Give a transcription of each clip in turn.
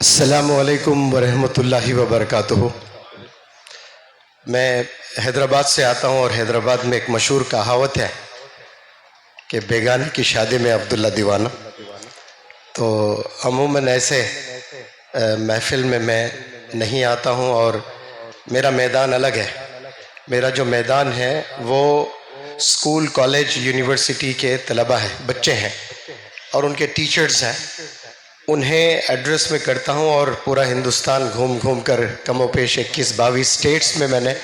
السلام علیکم ورحمۃ اللہ وبرکاتہ۔ میں حیدرآباد سے آتا ہوں اور حیدرآباد میں ایک مشہور کہاوت ہے کہ بیگانے کی شادی میں عبداللہ دیوانہ۔ تو عموماً ایسے محفل میں میں نہیں آتا ہوں اور میرا میدان الگ ہے۔ میرا جو میدان ہے وہ اسکول، کالج، یونیورسٹی کے طلبہ ہیں، بچے ہیں اور ان کے ٹیچرز ہیں، انہیں ایڈریس میں کرتا ہوں۔ اور پورا ہندوستان گھوم گھوم کر کم و بیش 21-22 اسٹیٹس میں نے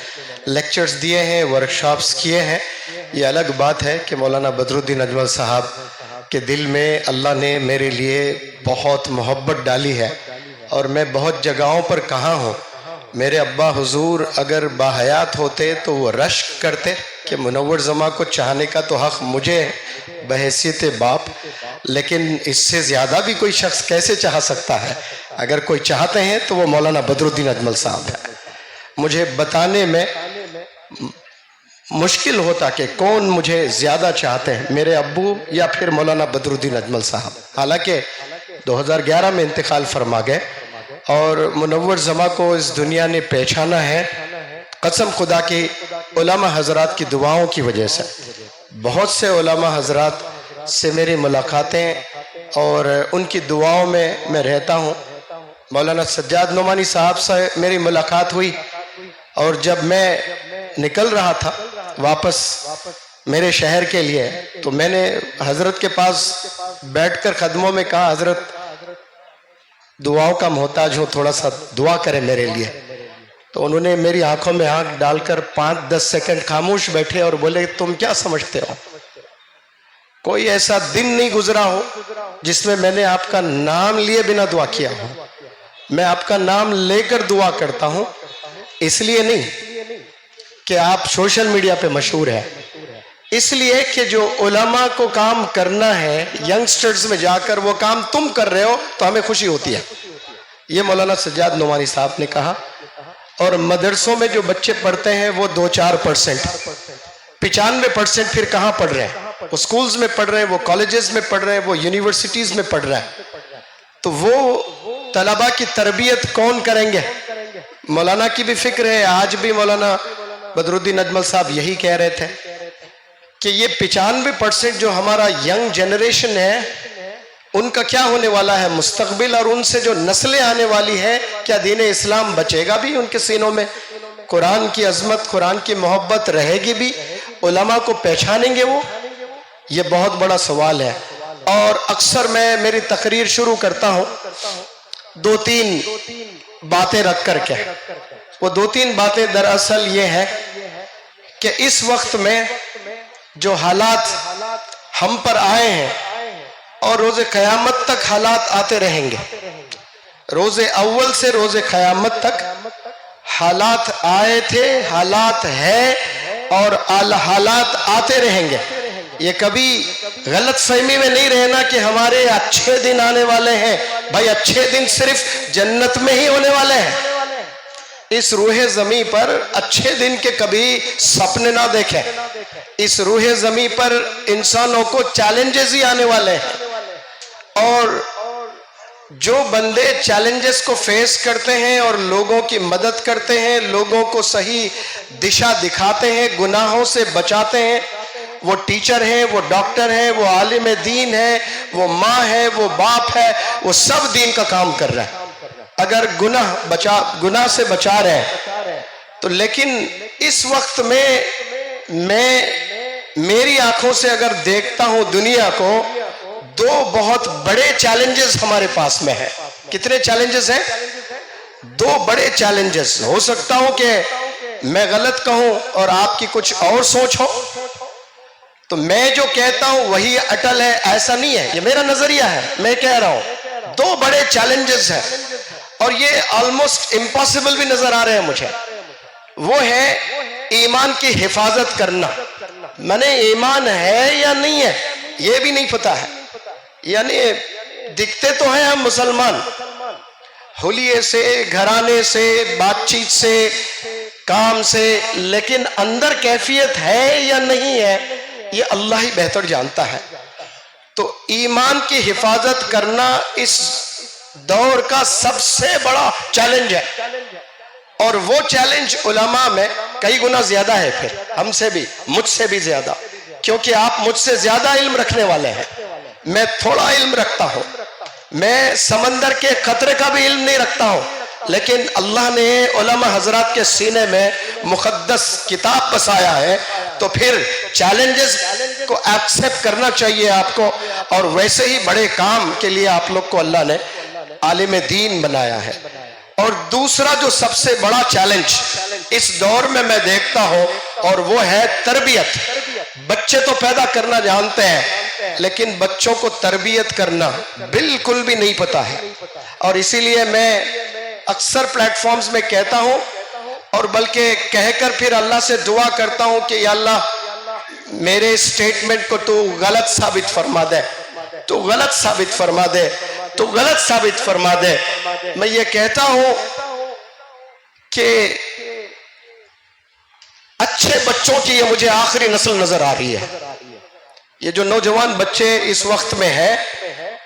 لیکچرز دیے ہیں، ورکشاپس کیے ہیں۔ یہ الگ بات ہے کہ مولانا بدر الدین اجمل صاحب کے دل میں اللہ نے میرے لیے بہت محبت ڈالی ہے اور میں بہت جگہوں پر کہا ہوں۔ میرے ابا حضور اگر باحیات ہوتے تو وہ رشک کرتے کہ منور زماں کو چاہنے کا تو حق مجھے ہے بحیثیت باپ، لیکن اس سے زیادہ بھی کوئی شخص کیسے چاہ سکتا ہے؟ اگر کوئی چاہتے ہیں تو وہ مولانا بدر الدین اجمل صاحب ہے۔ مجھے بتانے میں مشکل ہوتا کہ کون مجھے زیادہ چاہتے ہیں، میرے ابو یا پھر مولانا بدر الدین اجمل صاحب۔ حالانکہ 2011 میں انتقال فرما گئے اور منور زماں کو اس دنیا نے پہچانا ہے قسم خدا کی علماء حضرات کی دعاؤں کی وجہ سے۔ بہت سے علماء حضرات سے میری ملاقاتیں اور ان کی دعاؤں میں رہتا ہوں۔ مولانا سجاد نعمانی صاحب سے میری ملاقات ہوئی اور جب میں نکل رہا تھا واپس میرے شہر کے لیے تو میں نے حضرت کے پاس بیٹھ کر قدموں میں کہا، حضرت دعاؤں کا محتاج ہوں، تھوڑا سا دعا کریں میرے لیے۔ تو انہوں نے میری آنکھوں میں آنکھ ڈال کر 5-10 سیکنڈ خاموش بیٹھے اور بولے، تم کیا سمجھتے ہو؟ کوئی ایسا دن نہیں گزرا ہو جس میں میں نے آپ کا نام لیے بنا دعا کیا ہو۔ میں آپ کا نام لے کر دعا کرتا ہوں، اس لیے نہیں کہ آپ سوشل میڈیا پہ مشہور ہیں، اس لیے کہ جو علماء کو کام کرنا ہے ینگسٹرز میں جا کر وہ کام تم کر رہے ہو تو ہمیں خوشی ہوتی ہے۔ یہ مولانا سجاد نعمانی صاحب نے کہا۔ اور مدرسوں میں جو بچے پڑھتے ہیں وہ 2-4%، 95% پھر کہاں پڑھ رہے ہیں؟ وہ سکولز میں پڑھ رہے ہیں، وہ کالجز میں پڑھ رہے ہیں، وہ یونیورسٹیز میں پڑھ رہے ہیں۔ تو وہ طلبہ کی تربیت کون کریں گے؟ مولانا کی بھی فکر ہے۔ آج بھی مولانا بدر الدین اجمل صاحب یہی کہہ رہے تھے کہ یہ 95% جو ہمارا ینگ جنریشن ہے ان کا کیا ہونے والا ہے مستقبل، اور ان سے جو نسلیں آنے والی ہے کیا دین اسلام بچے گا بھی ان کے سینوں میں؟ قرآن کی عظمت، قرآن کی محبت رہے گی بھی؟ علماء کو پہچانیں گے وہ؟ یہ بہت بڑا سوال ہے۔ اور اکثر میں میری تقریر شروع کرتا ہوں 2-3 باتیں رکھ کر کے۔ وہ 2-3 باتیں دراصل یہ ہے کہ اس وقت میں جو حالات ہم پر آئے ہیں اور روز قیامت تک حالات آتے رہیں گے، روز اول سے روز قیامت تک حالات آئے تھے، حالات ہے اور حالات آتے رہیں گے۔ یہ کبھی غلط فہمی میں نہیں رہنا کہ ہمارے اچھے دن آنے والے ہیں۔ بھائی اچھے دن صرف جنت میں ہی ہونے والے ہیں۔ اس روح زمین پر اچھے دن کے کبھی سپنے نہ دیکھیں۔ اس روح زمین پر انسانوں کو چیلنجز ہی آنے والے ہیں، اور جو بندے چیلنجز کو فیس کرتے ہیں اور لوگوں کی مدد کرتے ہیں، لوگوں کو صحیح دشا دکھاتے ہیں، گناہوں سے بچاتے ہیں، وہ ٹیچر ہیں، وہ ڈاکٹر ہیں، وہ عالم دین ہے، وہ ماں ہے، وہ باپ ہے، وہ سب دین کا کام کر رہے ہیں۔ اگر گناہ سے بچا رہے ہیں تو لیکن اس وقت میں میری آنکھوں سے اگر دیکھتا ہوں دنیا کو، 2 بہت بڑے چیلنجز ہمارے پاس میں ہیں۔ کتنے چیلنجز ہیں؟ 2 بڑے چیلنجز۔ ہو سکتا ہوں کہ میں غلط کہوں اور آپ کی کچھ اور سوچ ہو، تو میں جو کہتا ہوں وہی اٹل ہے ایسا نہیں ہے، یہ میرا نظریہ ہے، میں کہہ رہا ہوں 2 بڑے چیلنجز ہیں اور یہ آلموسٹ امپاسبل بھی نظر آ رہے ہیں مجھے۔ وہ ہے ایمان کی حفاظت کرنا۔ میں نے ایمان ہے یا نہیں ہے یہ بھی نہیں پتا ہے، یعنی دکھتے تو ہیں ہم مسلمان، حلیے سے، گھرانے سے، بات چیت سے، کام سے، لیکن اندر کیفیت ہے یا نہیں ہے یہ اللہ ہی بہتر جانتا ہے۔ تو ایمان کی حفاظت کرنا اس دور کا سب سے بڑا چیلنج ہے، اور وہ چیلنج علماء میں کئی گنا زیادہ ہے، پھر ہم سے بھی، مجھ سے بھی زیادہ، کیونکہ آپ مجھ سے زیادہ علم رکھنے والے ہیں، میں تھوڑا علم رکھتا ہوں، میں سمندر کے قطرے کا بھی علم نہیں رکھتا ہوں، لیکن اللہ نے علماء حضرات کے سینے میں مقدس کتاب بسایا ہے، تو پھر چیلنجز کو ایکسپٹ کرنا چاہیے آپ کو، اور ویسے ہی بڑے کام کے لیے آپ لوگ کو اللہ نے عالم دین بنایا ہے۔ اور دوسرا جو سب سے بڑا چیلنج اس دور میں دیکھتا ہوں، اور وہ ہے تربیت۔ بچے تو پیدا کرنا جانتے ہیں، لیکن بچوں کو تربیت کرنا بالکل بھی نہیں پتا ہے، اور اسی لیے میں اکثر پلیٹ فارمز میں کہتا ہوں، اور بلکہ کہہ کر پھر اللہ سے دعا کرتا ہوں کہ یا اللہ میرے اسٹیٹمنٹ کو تو غلط ثابت فرما دے، تو غلط ثابت فرما دے، تو غلط ثابت فرما دے۔ میں یہ کہتا ہوں کہ اچھے بچوں کی یہ مجھے آخری نسل نظر آ رہی ہے۔ یہ جو نوجوان بچے اس وقت میں ہیں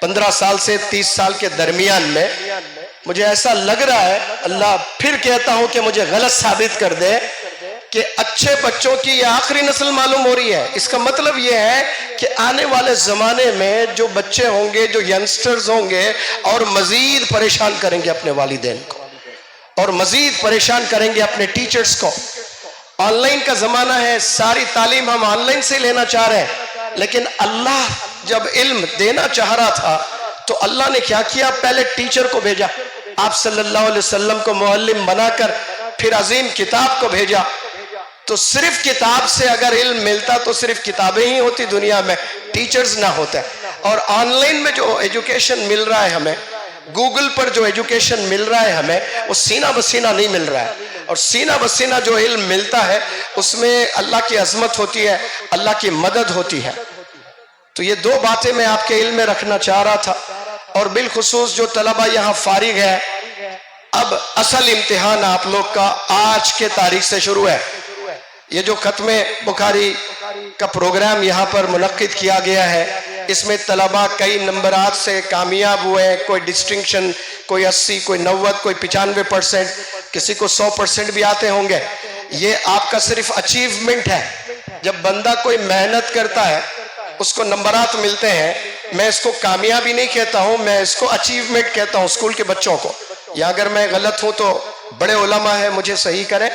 15 سال سے 30 سال کے درمیان میں، مجھے ایسا لگ رہا ہے، اللہ پھر کہتا ہوں کہ مجھے غلط ثابت کر دے، کہ اچھے بچوں کی یہ آخری نسل معلوم ہو رہی ہے۔ اس کا مطلب یہ ہے کہ آنے والے زمانے میں جو بچے ہوں گے، جو ینگسٹرز ہوں گے، اور مزید پریشان کریں گے اپنے والدین کو، اور مزید پریشان کریں گے اپنے ٹیچرز کو۔ آن لائن کا زمانہ ہے، ساری تعلیم ہم آن لائن سے لینا چاہ رہے ہیں، لیکن اللہ جب علم دینا چاہ رہا تھا تو اللہ نے کیا کیا؟ پہلے ٹیچر کو بھیجا، آپ صلی اللہ علیہ وسلم کو معلم بنا کر، پھر عظیم کتاب کو بھیجا۔ تو صرف کتاب سے اگر علم ملتا تو صرف کتابیں ہی ہوتی دنیا میں، ٹیچرز نہ ہوتے۔ اور آن لائن میں جو ایجوکیشن مل رہا ہے ہمیں، گوگل پر جو ایجوکیشن مل رہا ہے ہمیں، وہ سینہ بسینہ نہیں مل رہا ہے، اور سینہ بسینہ جو علم ملتا ہے اس میں اللہ کی عظمت ہوتی ہے، اللہ کی مدد ہوتی ہے۔ تو یہ دو باتیں میں آپ کے علم میں رکھنا چاہ رہا تھا، اور بالخصوص جو طلبہ یہاں فارغ ہے، اب اصل امتحان آپ لوگ کا آج کے تاریخ سے شروع ہے۔ یہ جو ختم بخاری کا پروگرام یہاں پر منعقد کیا گیا ہے، اس میں طلبہ کئی نمبرات سے کامیاب ہوئے، کوئی ڈسٹنکشن، کوئی 80، کوئی 90، کوئی 95%، کسی کو 100% بھی آتے ہوں گے۔ یہ آپ کا صرف اچیومنٹ ہے۔ جب بندہ کوئی محنت کرتا ہے اس کو نمبرات ملتے ہیں، میں اس کو کامیابی نہیں کہتا ہوں، میں اس کو اچیومنٹ کہتا ہوں اسکول کے بچوں کو۔ یا اگر میں غلط ہوں تو بڑے علماء ہیں مجھے صحیح کریں۔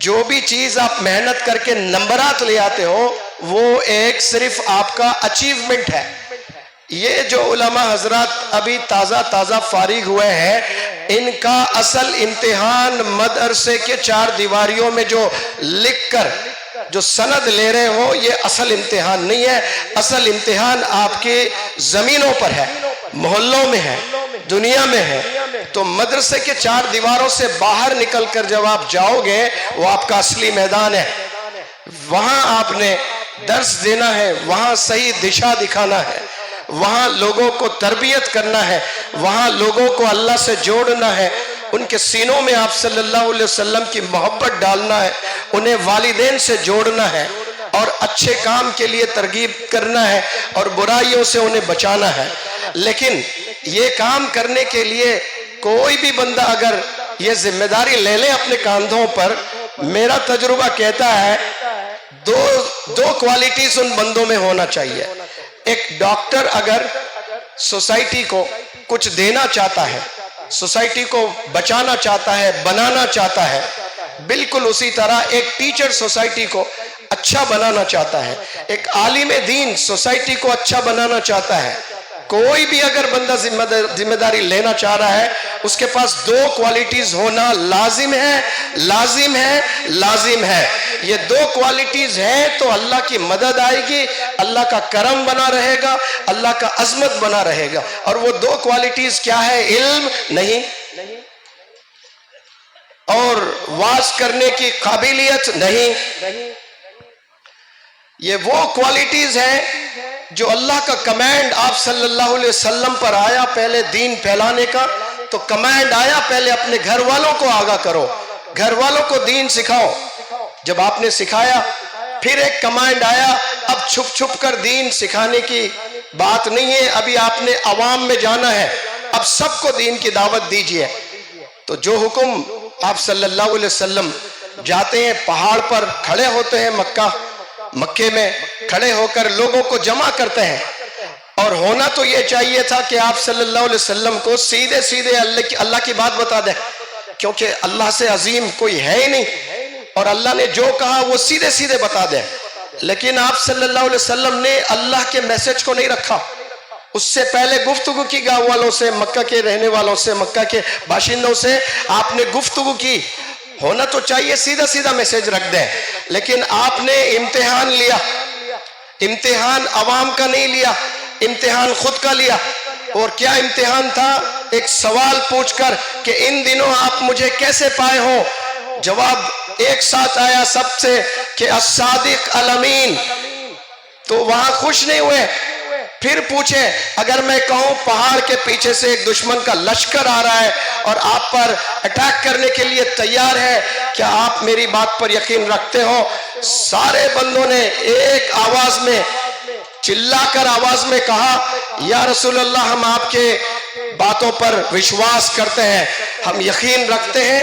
جو بھی چیز آپ محنت کر کے نمبرات لے آتے ہو، وہ ایک صرف آپ کا اچیومنٹ ہے۔ یہ جو علماء حضرات ابھی تازہ فارغ ہوئے ہیں، ان کا اصل امتحان مدرسے کے 4 دیواریوں میں جو لکھ کر جو سند لے رہے ہو، یہ اصل امتحان نہیں ہے۔ اصل امتحان آپ کے زمینوں پر ہے، محلوں میں ہے، دنیا میں ہے۔ تو مدرسے کے 4 دیواروں سے باہر نکل کر جب آپ جاؤ گے، وہ آپ کا اصلی میدان ہے۔ وہاں آپ نے درس دینا ہے، وہاں صحیح دشا دکھانا ہے، وہاں لوگوں کو تربیت کرنا ہے، وہاں لوگوں کو اللہ سے جوڑنا ہے، ان کے سینوں میں آپ صلی اللہ علیہ وسلم کی محبت ڈالنا ہے، انہیں والدین سے جوڑنا ہے، اور اچھے کام کے لیے ترغیب کرنا ہے، اور برائیوں سے انہیں بچانا ہے۔ لیکن یہ کام کرنے کے لیے کوئی بھی بندہ اگر یہ ذمہ داری لے لے اپنے کاندھوں پر، میرا تجربہ کہتا ہے دو کوالٹیز ان بندوں میں ہونا چاہیے۔ ایک ڈاکٹر اگر سوسائٹی کو کچھ دینا چاہتا ہے، سوسائٹی کو بچانا چاہتا ہے، بنانا چاہتا ہے، بالکل اسی طرح ایک ٹیچر سوسائٹی کو اچھا بنانا چاہتا ہے، ایک عالم دین سوسائٹی کو اچھا بنانا چاہتا ہے۔ کوئی بھی اگر بندہ ذمہ داری لینا چاہ رہا ہے، اس کے پاس 2 کوالٹیز ہونا لازم ہے، لازم ہے، لازم ہے۔ یہ 2 کوالٹیز ہیں تو اللہ کی مدد آئے گی، اللہ کا کرم بنا رہے گا، اللہ کا عظمت بنا رہے گا۔ اور وہ 2 کوالٹیز کیا ہے؟ علم نہیں، اور واز کرنے کی قابلیت نہیں۔ یہ وہ کوالٹیز ہیں جو اللہ کا کمانڈ آپ صلی اللہ علیہ وسلم پر آیا، پہلے دین پھیلانے کا، تو کمانڈ آیا پہلے اپنے گھر والوں کو آگاہ کرو، گھر والوں کو دین سکھاؤ۔ جب آپ نے سکھایا، پھر ایک کمانڈ آیا، اب چھپ چھپ کر دین سکھانے کی بات نہیں ہے، ابھی آپ نے عوام میں جانا ہے، اب سب کو دین کی دعوت دیجئے۔ تو جو حکم آپ صلی اللہ علیہ وسلم جاتے ہیں پہاڑ پر کھڑے ہوتے ہیں، مکے میں کھڑے ہو کر لوگوں کو جمع کرتے ہیں، اور ہونا تو یہ چاہیے تھا کہ آپ صلی اللہ علیہ وسلم کو سیدھے سیدھے اللہ کی بات بتا دیں، کیونکہ اللہ سے عظیم کوئی ہے ہی نہیں، اور اللہ نے جو کہا وہ سیدھے سیدھے بتا دیں۔ لیکن آپ صلی اللہ علیہ وسلم نے اللہ کے میسج کو نہیں رکھا، اس سے پہلے گفتگو کی گاؤں والوں سے، مکہ کے رہنے والوں سے، مکہ کے باشندوں سے آپ نے گفتگو کی۔ ہونا تو چاہیے سیدھا سیدھا میسج رکھ دیں، لیکن آپ نے امتحان لیا، امتحان عوام کا نہیں لیا، امتحان خود کا لیا۔ اور کیا امتحان تھا؟ ایک سوال پوچھ کر کہ ان دنوں آپ مجھے کیسے پائے ہو؟ جواب ایک ساتھ آیا سب سے کہ الصادق الامین۔ تو وہاں خوش نہیں ہوئے، پھر پوچھے اگر میں کہوں پہاڑ کے پیچھے سے ایک دشمن کا لشکر آ رہا ہے اور آپ پر اٹیک کرنے کے لیے تیار ہے، کیا آپ میری بات پر یقین رکھتے ہو؟ سارے بندوں نے ایک آواز میں چلا کر آواز میں کہا یا رسول اللہ، ہم آپ کے باتوں پر وشواس کرتے ہیں، ہم یقین رکھتے ہیں